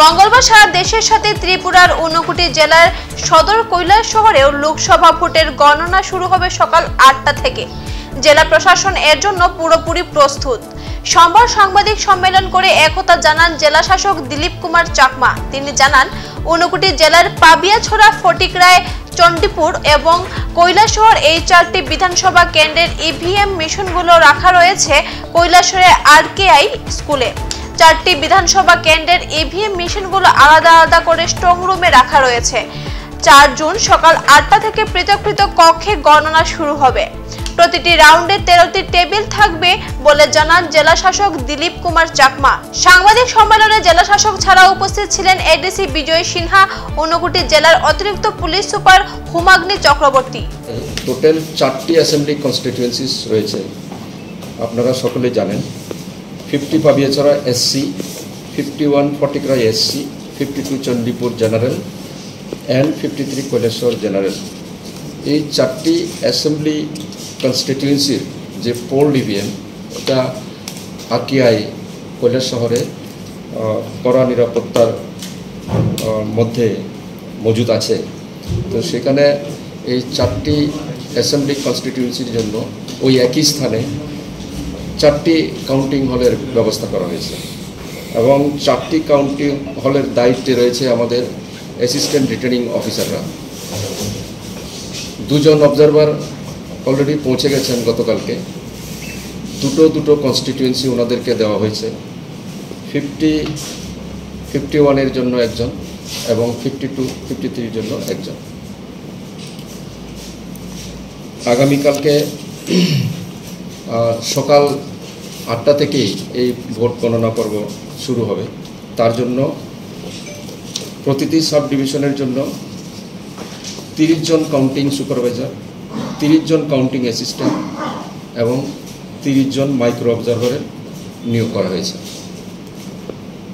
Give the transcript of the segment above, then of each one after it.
মঙ্গলবার সারা দেশের সাথে ত্রিপুরার 59 জেলার সদর কৈলাস শহরেও লোকসভা ভোটের গণনা শুরু হবে সকাল 8টা থেকে। জেলা প্রশাসন এর জন্য পুরোপুরি প্রস্তুত। সোমবার সাংবাদিক সম্মেলন করে একথা জানান জেলা শাসক দিলীপ কুমার চাকমা। তিনি জানান 59 জেলার পাবিয়াছড়া, ফটিকরায়, চণ্ডীপুর এবং কৈলাসহর এই 4টি বিধানসভা কেন্দ্রের ইভিএম মেশিনগুলো রাখা রয়েছে কৈলাসহরে আরকেআই স্কুলে। 4টি বিধানসভা কেন্দ্রের ইভিএম মেশিনগুলো আলাদা আলাদা করে স্ট্রং রুমে রাখা রয়েছে। 4 জুন সকাল 8টা থেকে পৃথক পৃথক কক্ষে গণনা শুরু হবে। প্রতিটি রাউন্ডে 13টি টেবিল থাকবে বলে জানান জেলা শাসক দিলীপ কুমার চাকমা। সাংবাদিক সম্মেলনে জেলা শাসক ছাড়াও উপস্থিত ছিলেন এডিসি বিজয় সিনহা, 59 জেলার অতিরিক্ত পুলিশ সুপার হুমাগ্নি চক্রবর্তী। টোটাল 4টি অ্যাসেম্বলি কনস্টিটিউয়েন্সিস রয়েছে, আপনারা সকলে জানেন। 50 Pabiachhara SC, 51 Fatikroy SC, 52 Chandipur general and 53 Kailashahar general. এই 4টি অ্যাসেম্বলি কনস্টিটিউয়েন্সির যে পোল ইভিএম, এটা আরকেআই কৈলাস শহরে কড়া নিরাপত্তার মধ্যে মজুদ আছে। তো সেখানে এই 4টি অ্যাসেম্বলি কনস্টিটিউয়েন্সির জন্য ওই একই স্থানে 4টি কাউন্টিং হলের ব্যবস্থা করা হয়েছে এবং 4টি কাউন্টিং হলের দায়িত্বে রয়েছে আমাদের অ্যাসিস্ট্যান্ট রিটার্নিং অফিসাররা। 2 জন অবজারভার অলরেডি পৌঁছে গেছেন গতকালকে। দুটো কনস্টিটিউয়েন্সি ওনাদেরকে দেওয়া হয়েছে। 51-এর জন্য একজন এবং 52-53-র জন্য একজন। আগামীকালকে সকাল 8টা থেকেই এই ভোট গণনা পর্ব শুরু হবে। তার জন্য প্রতিটি সাব ডিভিশনের জন্য 30 জন কাউন্টিং সুপারভাইজার, 30 জন কাউন্টিং অ্যাসিস্ট্যান্ট এবং 30 জন মাইক্রো অবজারভারের নিয়োগ করা হয়েছে।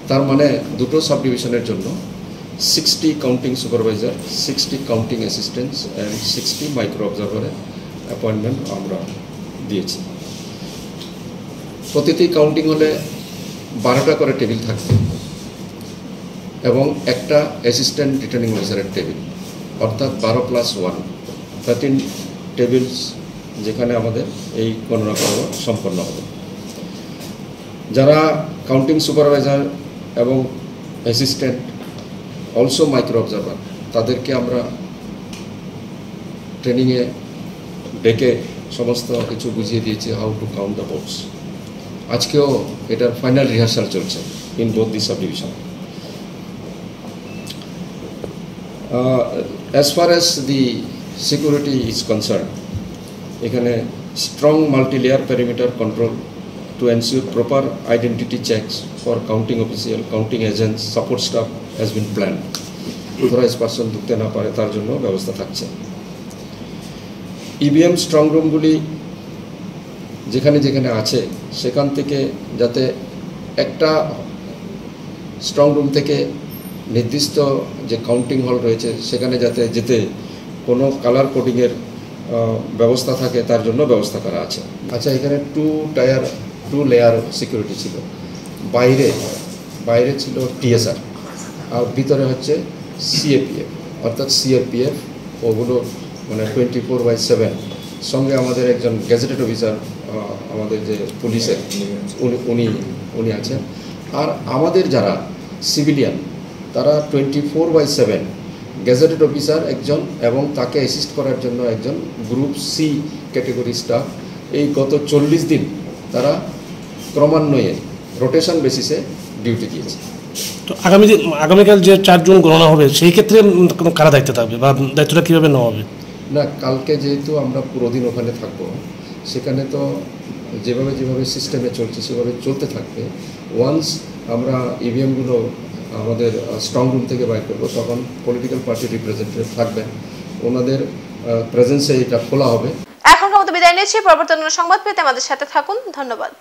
তার মানে দুটো সাব ডিভিশনের জন্য 60 counting supervisor, 60 counting assistants and 60 micro অবজারভারের অ্যাপয়েন্টমেন্ট আমরা দিয়েছি। প্রতিটি কাউন্টিং হলে 12টা করে টেবিল থাকবে এবং একটা অ্যাসিস্ট্যান্ট রিটার্নিং অফিসারের টেবিল, অর্থাৎ 12+1, 13 টেবিলস, যেখানে আমাদের এই গণনা পর্ব সম্পন্ন হবে। যারা কাউন্টিং সুপারভাইজার এবং অ্যাসিস্ট্যান্ট, অলসো মাইক্রো অবজারভার, তাদেরকে আমরা ট্রেনিংয়ে ডেকে সমস্ত কিছু বুঝিয়ে দিয়েছি, how to count the votes. আজকেও এটার ফাইনাল রিহার্সাল চলছে in both the sub division. As far as the security is concerned, এখানে strong multi-layer perimeter control to ensure proper identity checks for counting official, counting agents, support staff has been planned. Authorized person ঢুকতে না পারে তার জন্য ব্যবস্থা থাকছে। EVM strong রুমগুলি যেখানে যেখানে আছে সেখান থেকে যাতে একটা স্ট্রং রুম থেকে নির্দিষ্ট যে কাউন্টিং হল রয়েছে সেখানে যাতে যেতে কোনো কালার কোডিংয়ের ব্যবস্থা থাকে তার জন্য ব্যবস্থা করা আছে। আচ্ছা, এখানে 2 লেয়ার সিকিউরিটি ছিল। বাইরে ছিল টিএসআর আর ভিতরে হচ্ছে সিএপিএফ, অর্থাৎ সিআরপিএফ। ওগুলো মানে 24/7। সঙ্গে আমাদের একজন গ্যাজেটেড অফিসার, আমাদের যে পুলিশের, উনি আছেন। আর আমাদের যারা সিভিলিয়ান তারা 24/7 গ্যাজেটেড অফিসার একজন এবং তাকে অ্যাসিস্ট করার জন্য একজন গ্রুপ সি ক্যাটেগরি স্টাফ। এই গত 40 দিন তারা ক্রমান্বয়ে রোটেশন বেসিসে ডিউটি দিয়েছে। তো আগামীকাল যে 4 জুন গণনা হবে সেই ক্ষেত্রে কারা দায়িত্ব থাকবে বা দায়িত্বটা কীভাবে নেওয়া হবে? না, কালকে যেহেতু আমরা পুরো দিন ওখানে থাকবো, সেখানে তো যেভাবে সিস্টেমে চলছে সেভাবে চলতে থাকবে। ওয়ান্স আমরা ইভিএমগুলো আমাদের স্ট্রং রুম থেকে বাইর করবো, তখন পলিটিক্যাল পার্টির রিপ্রেজেন্টেটিভ থাকবেন, ওনাদের প্রেজেন্সে এটা খোলা হবে। এখন বিদায় নিচ্ছি। পরবর্তী সংবাদ পেতে আমাদের সাথে থাকুন। ধন্যবাদ।